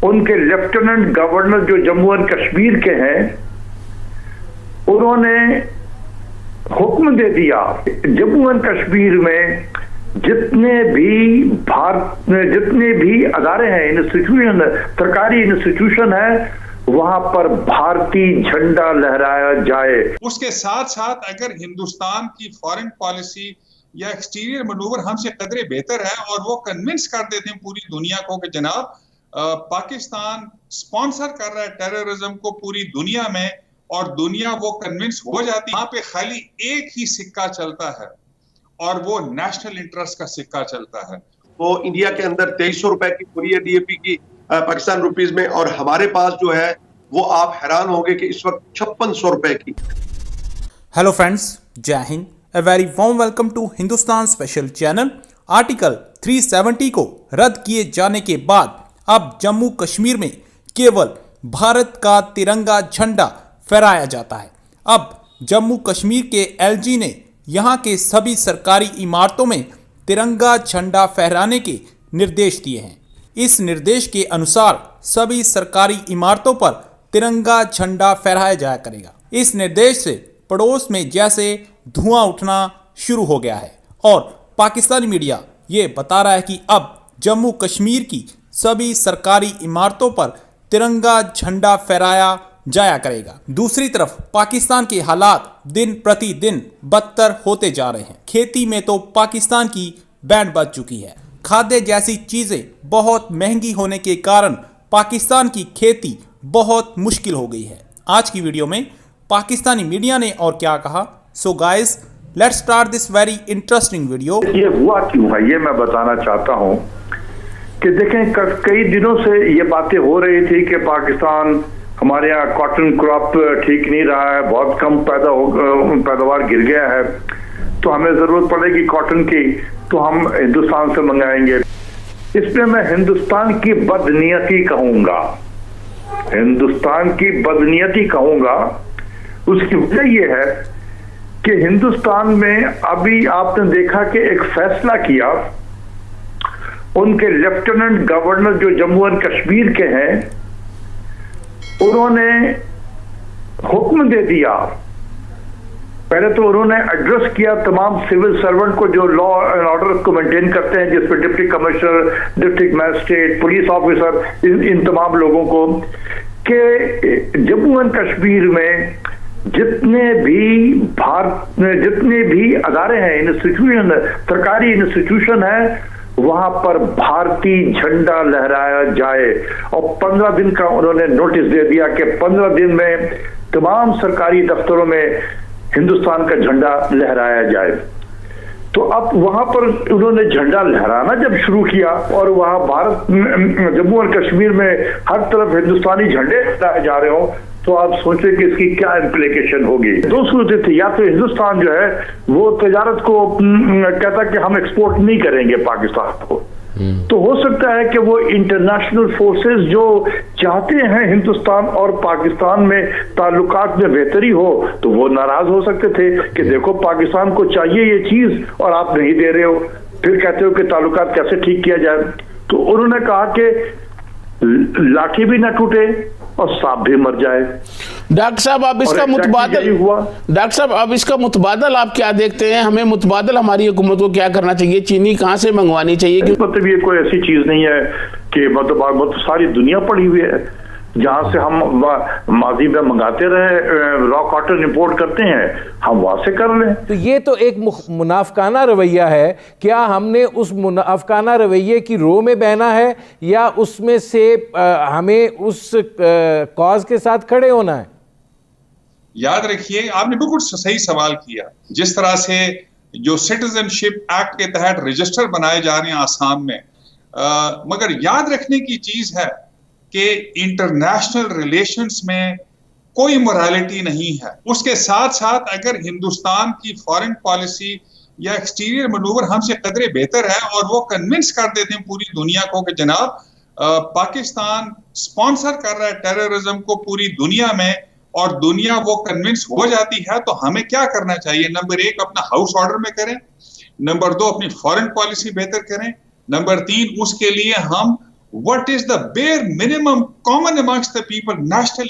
ان کے lieutenant governor جو Jammu and Kashmir کے ہیں انہوں نے حکم دے دیا جموں اینڈ کشمیر میں جتنے بھی ادارے ہیں، انسٹیٹیوشن، سرکاری انسٹیٹیوشن ہے، وہاں پر بھارتی جھنڈا لہرایا جائے۔ اس کے ساتھ ساتھ اگر ہندوستان کی فارن پالیسی یا ایکسٹیریئر منوور ہم سے قدرے بہتر ہے اور وہ کنونس کر دیتے ہیں پوری دنیا کو کہ جناب پاکستان سپانسر کر رہا ہے ٹیررزم کو پوری دنیا میں، اور دنیا وہ کنونس ہو جاتی ہے، وہاں پہ خالی ایک ہی سکہ چلتا ہے اور وہ نیشنل انٹرسٹ کا سکہ چلتا ہے۔ وہ انڈیا کے اندر 2300 روپے کی پوری ہے ڈی اے پی کی پاکستان روپیز میں، اور ہمارے پاس جو ہے وہ آپ حیران ہوں گے کہ اس وقت 5600 روپے کی۔ Hello friends, Jai Hind, a very warm welcome to Hindustan special channel. Article 370 کو رد کیے جانے کے بعد اب جموں کشمیر میں کیول بھارت کا ترنگا جھنڈا پھہرایا جاتا ہے۔ اب جموں کشمیر کے ایل جی نے یہاں کے سبھی سرکاری عمارتوں میں ترنگا جھنڈا پھہرانے کے نردیش دیے ہیں۔ اس نردیش کے انوسار سبھی سرکاری عمارتوں پر ترنگا جھنڈا پھہرایا جایا کرے گا۔ اس نردیش سے پڑوس میں جیسے دھواں اٹھنا شروع ہو گیا ہے، اور پاکستانی میڈیا یہ بتا رہا ہے کہ اب جموں کشمیر کی سبھی سرکاری عمارتوں پر ترنگا جھنڈا پھہرایا جایا کرے گا۔ دوسری طرف پاکستان کے حالات دن پرتی دن بدتر ہوتے جا رہے ہیں۔ کھیتی میں تو پاکستان کی بینڈ بج چکی ہے۔ کھادے جیسی چیزیں بہت مہنگی ہونے کے کارن پاکستان کی کھیتی بہت مشکل ہو گئی ہے۔ آج کی ویڈیو میں پاکستانی میڈیا نے اور کیا کہا، so guys let's start this very interesting video. یہ ہوا کیوں ہے یہ میں بتانا چاہتا ہوں کہ دیکھیں کئی دنوں سے یہ باتیں ہو رہی تھی کہ پاکستان، ہمارے یہاں کاٹن کراپ ٹھیک نہیں رہا ہے، بہت کم پیداوار گر گیا ہے، تو ہمیں ضرورت پڑے گی کاٹن کی، تو ہم ہندوستان سے منگائیں گے۔ اس میں ہندوستان کی بدنیتی کہوں گا، ہندوستان کی بدنیتی کہوں گا۔ اس کی وجہ یہ ہے کہ ہندوستان میں ابھی آپ نے دیکھا کہ ایک فیصلہ کیا، ان کے لیفٹیننٹ گورنر جو جموں اینڈ کشمیر کے ہیں انہوں نے حکم دے دیا، پہلے تو انہوں نے ایڈریس کیا تمام سول سرونٹ کو جو لا اینڈ آرڈر کو مینٹین کرتے ہیں، جس پہ deputy commissioner, district magistrate, police officer, ان تمام لوگوں کو، کہ جموں اینڈ کشمیر میں جتنے بھی ادارے ہیں، انسٹیٹیوشن، سرکاری انسٹیٹیوشن ہے، وہاں پر بھارتی جھنڈا لہرایا جائے، اور 15 دن کا انہوں نے نوٹس دے دیا کہ 15 دن میں تمام سرکاری دفتروں میں ہندوستان کا جھنڈا لہرایا جائے۔ تو اب وہاں پر انہوں نے جھنڈا لہرانا جب شروع کیا، اور وہاں جموں اور کشمیر میں ہر طرف ہندوستانی جھنڈے لہرائے جا رہے ہوں، تو آپ سوچیں کہ اس کی کیا امپلیکیشن ہوگی۔ دو صورتیں تھیں، یا تو ہندوستان جو ہے وہ تجارت کو کہتا کہ ہم ایکسپورٹ نہیں کریں گے پاکستان کو، تو ہو سکتا ہے کہ وہ انٹرنیشنل فورسز جو چاہتے ہیں ہندوستان اور پاکستان میں تعلقات میں بہتری ہو، تو وہ ناراض ہو سکتے تھے کہ دیکھو پاکستان کو چاہیے یہ چیز اور آپ نہیں دے رہے ہو، پھر کہتے ہو کہ تعلقات کیسے ٹھیک کیا جائے۔ تو انہوں نے کہا کہ لاٹھی بھی نہ ٹوٹے اور سانپ بھی مر جائے۔ ڈاکٹر صاحب اب اس کا متبادل آپ کیا دیکھتے ہیں؟ ہمیں متبادل ہماری حکومت کو کیا کرنا چاہیے؟ چینی کہاں سے منگوانی چاہیے؟ مطلب یہ کوئی ایسی چیز نہیں ہے کہ مطلب ساری دنیا پڑی ہوئی ہے، جہاں سے ہم ماضی میں منگاتے رہے، را کاٹن امپورٹ کرتے ہیں، ہم وہاں سے کر لیں۔ تو یہ تو ایک منافقانہ رویہ ہے۔ کیا ہم نے اس منافقانہ رویے کی رو میں بہنا ہے، یا اس میں سے ہمیں اس کاز کے ساتھ کھڑے ہونا ہے؟ یاد رکھیے، آپ نے بالکل صحیح سوال کیا۔ جس طرح سے جو سٹیزن شپ ایکٹ کے تحت رجسٹر بنائے جا رہے ہیں آسام میں، مگر یاد رکھنے کی چیز ہے کہ انٹرنیشنل ریلیشنز میں کوئی مورالٹی نہیں ہے۔ اس کے ساتھ ساتھ اگر ہندوستان کی فارن پالیسی یا ایکسٹیریئر منوور ہم سے قدرے بہتر ہے اور وہ کنونس کر دیتے ہیں پوری دنیا کو کہ جناب پاکستان سپانسر کر رہا ہے ٹیررزم کو پوری دنیا میں، اور دنیا وہ کنونس ہو جاتی ہے، تو ہمیں کیا کرنا چاہیے؟ نمبر 1 اپنا ہاؤس آرڈر میں کریں، نمبر 2 اپنی فارن پالیسی بہتر کریں، نمبر 3 اس کے لیے ہم what is the bare minimum common amongst the people, national